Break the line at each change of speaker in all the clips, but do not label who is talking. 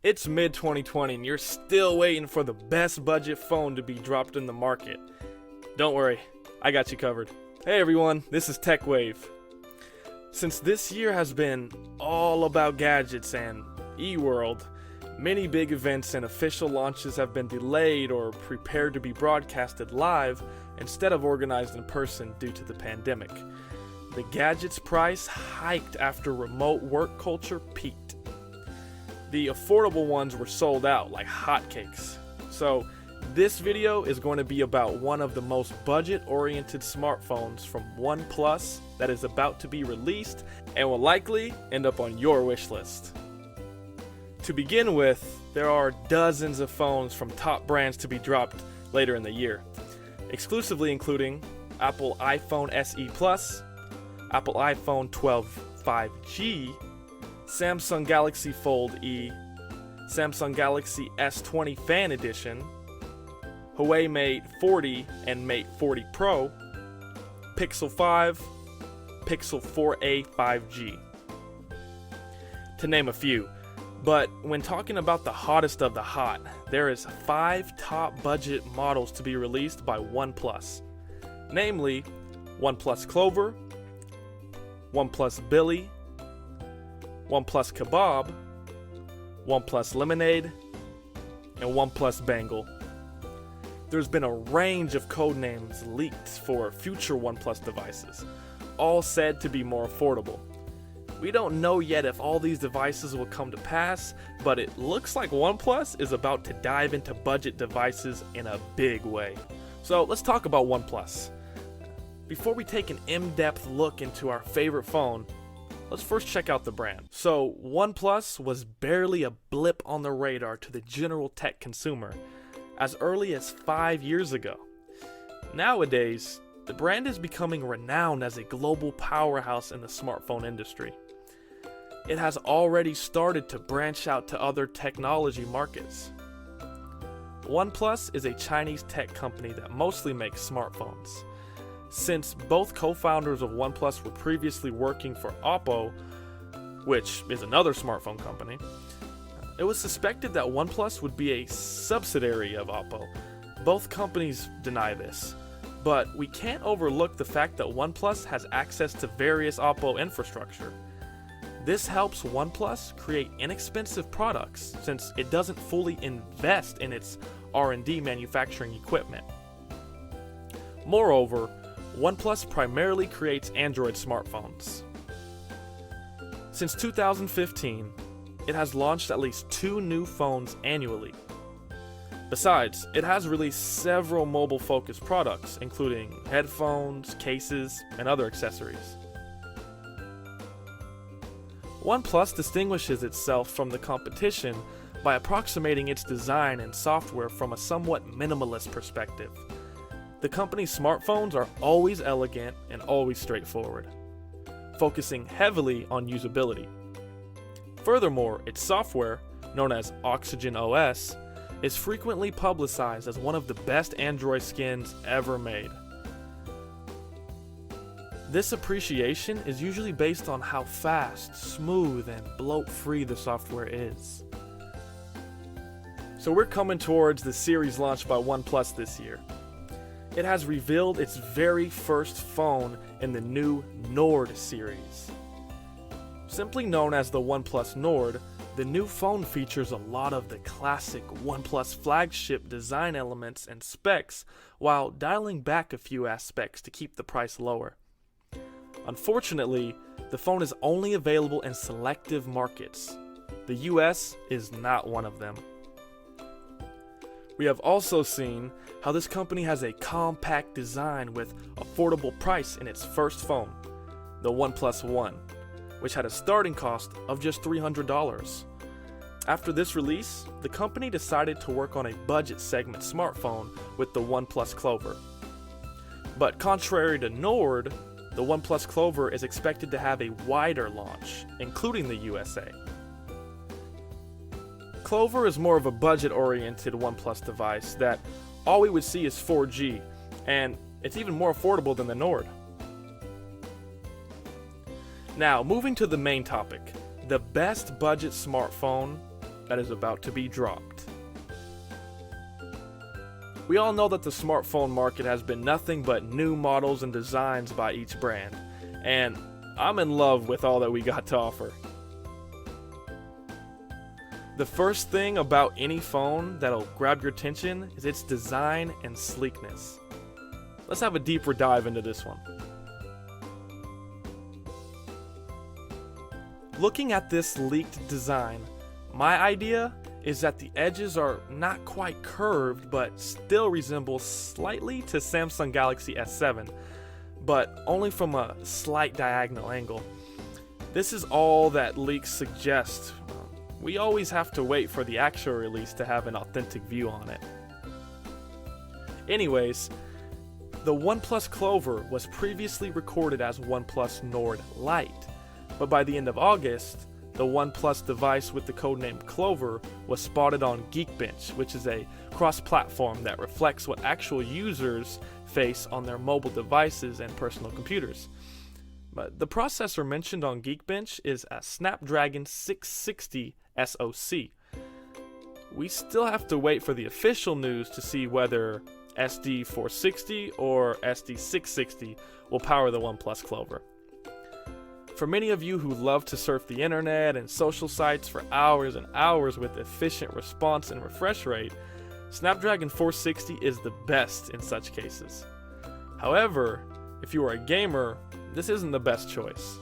It's mid-2020 and you're still waiting for the best budget phone to be dropped in the market. Don't worry, I got you covered. Hey everyone, this is TechWave. Since this year has been all about gadgets and eWorld, many big events and official launches have been delayed or prepared to be broadcasted live instead of organized in person due to the pandemic. The gadgets price hiked after remote work culture peaked. The affordable ones were sold out like hotcakes. So this video is going to be about one of the most budget-oriented smartphones from OnePlus that is about to be released and will likely end up on your wish list. To begin with, there are dozens of phones from top brands to be dropped later in the year, exclusively including Apple iPhone SE Plus, Apple iPhone 12 5G, Samsung Galaxy Fold E, Samsung Galaxy S20 Fan Edition, Huawei Mate 40 and Mate 40 Pro, Pixel 5, Pixel 4a 5G, to name a few. But when talking about the hottest of the hot, there is 5 top budget models to be released by OnePlus, namely OnePlus Clover, OnePlus Billy, OnePlus Kebab, OnePlus Lemonade, and OnePlus Bangle. There's been a range of codenames leaked for future OnePlus devices, all said to be more affordable. We don't know yet if all these devices will come to pass, but it looks like OnePlus is about to dive into budget devices in a big way. So let's talk about OnePlus. Before we take an in-depth look into our favorite phone, let's first check out the brand. So OnePlus was barely a blip on the radar to the general tech consumer as early as 5 years ago. Nowadays, the brand is becoming renowned as a global powerhouse in the smartphone industry. It has already started to branch out to other technology markets. OnePlus is a Chinese tech company that mostly makes smartphones. Since both co-founders of OnePlus were previously working for Oppo, which is another smartphone company, it was suspected that OnePlus would be a subsidiary of Oppo. Both companies deny this, but we can't overlook the fact that OnePlus has access to various Oppo infrastructure. This helps OnePlus create inexpensive products since it doesn't fully invest in its R&D manufacturing equipment. Moreover, OnePlus primarily creates Android smartphones. Since 2015, it has launched at least 2 new phones annually. Besides, it has released several mobile-focused products, including headphones, cases, and other accessories. OnePlus distinguishes itself from the competition by approximating its design and software from a somewhat minimalist perspective. The company's smartphones are always elegant and always straightforward, focusing heavily on usability. Furthermore, its software, known as Oxygen OS, is frequently publicized as one of the best Android skins ever made. This appreciation is usually based on how fast, smooth, and bloat-free the software is. So we're coming towards the series launched by OnePlus this year. It has revealed its very first phone in the new Nord series. Simply known as the OnePlus Nord, the new phone features a lot of the classic OnePlus flagship design elements and specs while dialing back a few aspects to keep the price lower. Unfortunately, the phone is only available in selective markets. The US is not one of them. We have also seen how this company has a compact design with affordable price in its first phone, the OnePlus One, which had a starting cost of just $300. After this release, the company decided to work on a budget segment smartphone with the OnePlus Clover. But contrary to Nord, the OnePlus Clover is expected to have a wider launch, including the USA. Clover is more of a budget-oriented OnePlus device that all we would see is 4G, and it's even more affordable than the Nord. Now, moving to the main topic, the best budget smartphone that is about to be dropped. We all know that the smartphone market has been nothing but new models and designs by each brand, and I'm in love with all that we got to offer. The first thing about any phone that'll grab your attention is its design and sleekness. Let's have a deeper dive into this one. Looking at this leaked design, my idea is that the edges are not quite curved but still resemble slightly to Samsung Galaxy S7, but only from a slight diagonal angle. This is all that leaks suggest. We always have to wait for the actual release to have an authentic view on it. Anyways, the OnePlus Clover was previously recorded as OnePlus Nord Lite, but by the end of August, the OnePlus device with the codename Clover was spotted on Geekbench, which is a cross-platform that reflects what actual users face on their mobile devices and personal computers. But the processor mentioned on Geekbench is a Snapdragon 660 SoC. We still have to wait for the official news to see whether SD460 or SD660 will power the OnePlus Clover. For many of you who love to surf the internet and social sites for hours and hours with efficient response and refresh rate, Snapdragon 460 is the best in such cases. However, if you are a gamer, this isn't the best choice.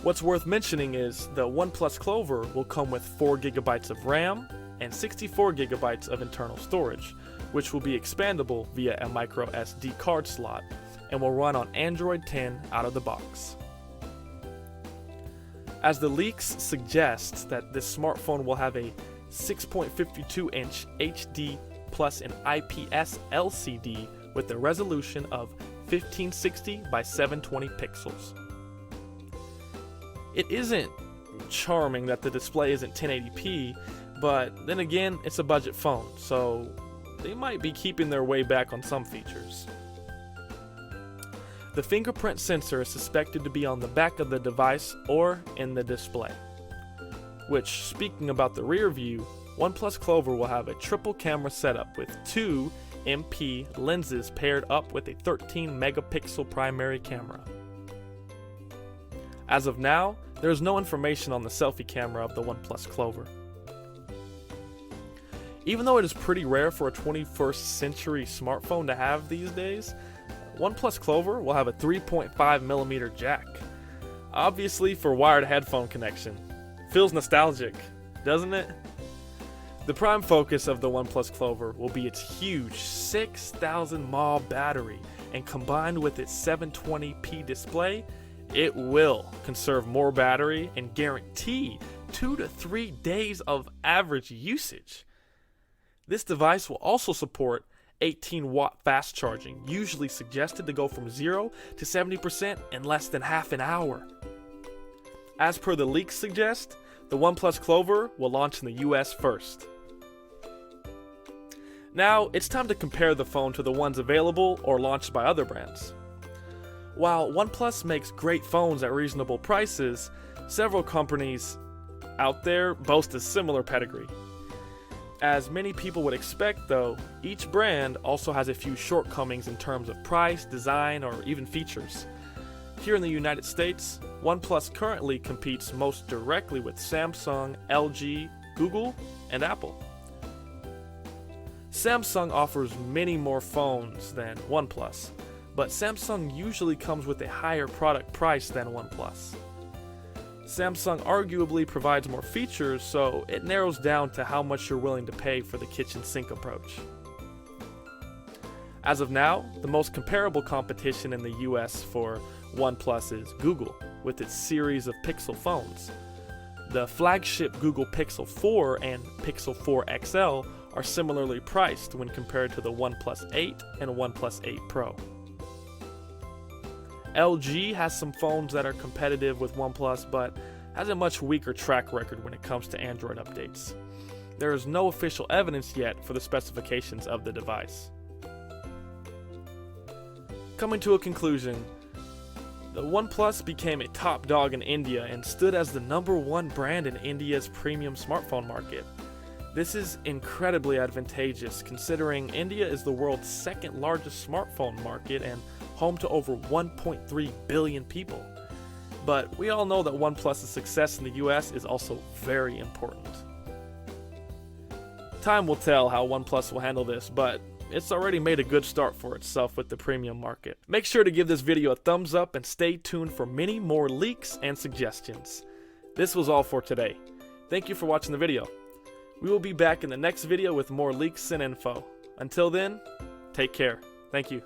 What's worth mentioning is the OnePlus Clover will come with 4GB of RAM and 64GB of internal storage, which will be expandable via a micro SD card slot and will run on Android 10 out of the box. As the leaks suggest that this smartphone will have a 6.52-inch HD plus an IPS LCD with a resolution of 1560 by 720 pixels. It isn't charming that the display isn't 1080p, but then again, it's a budget phone, so they might be keeping their way back on some features. The fingerprint sensor is suspected to be on the back of the device or in the display. Which, speaking about the rear view, OnePlus Clover will have a triple camera setup with two MP lenses paired up with a 13 megapixel primary camera. As of now, there is no information on the selfie camera of the OnePlus Clover. Even though it is pretty rare for a 21st century smartphone to have these days, OnePlus Clover will have a 3.5mm jack, obviously for wired headphone connection. Feels nostalgic, doesn't it? The prime focus of the OnePlus Clover will be its huge 6,000 mAh battery, and combined with its 720p display, it will conserve more battery and guarantee 2 to 3 days of average usage. This device will also support 18-watt fast charging, usually suggested to go from 0 to 70% in less than half an hour. As per the leaks suggest, the OnePlus Clover will launch in the US first. Now, it's time to compare the phone to the ones available or launched by other brands. While OnePlus makes great phones at reasonable prices, several companies out there boast a similar pedigree. As many people would expect though, each brand also has a few shortcomings in terms of price, design, or even features. Here in the United States, OnePlus currently competes most directly with Samsung, LG, Google, and Apple. Samsung offers many more phones than OnePlus, but Samsung usually comes with a higher product price than OnePlus. Samsung arguably provides more features, so it narrows down to how much you're willing to pay for the kitchen sink approach. As of now, the most comparable competition in the US for OnePlus is Google, with its series of Pixel phones. The flagship Google Pixel 4 and Pixel 4 XL are similarly priced when compared to the OnePlus 8 and OnePlus 8 Pro. LG has some phones that are competitive with OnePlus, but has a much weaker track record when it comes to Android updates. There is no official evidence yet for the specifications of the device. Coming to a conclusion, The OnePlus became a top dog in India and stood as the #1 brand in India's premium smartphone market. This is incredibly advantageous considering India is the world's second largest smartphone market and home to over 1.3 billion people. But we all know that OnePlus's success in the US is also very important. Time will tell how OnePlus will handle this, but it's already made a good start for itself with the premium market. Make sure to give this video a thumbs up and stay tuned for many more leaks and suggestions. This was all for today. Thank you for watching the video. We will be back in the next video with more leaks and info. Until then, take care. Thank you.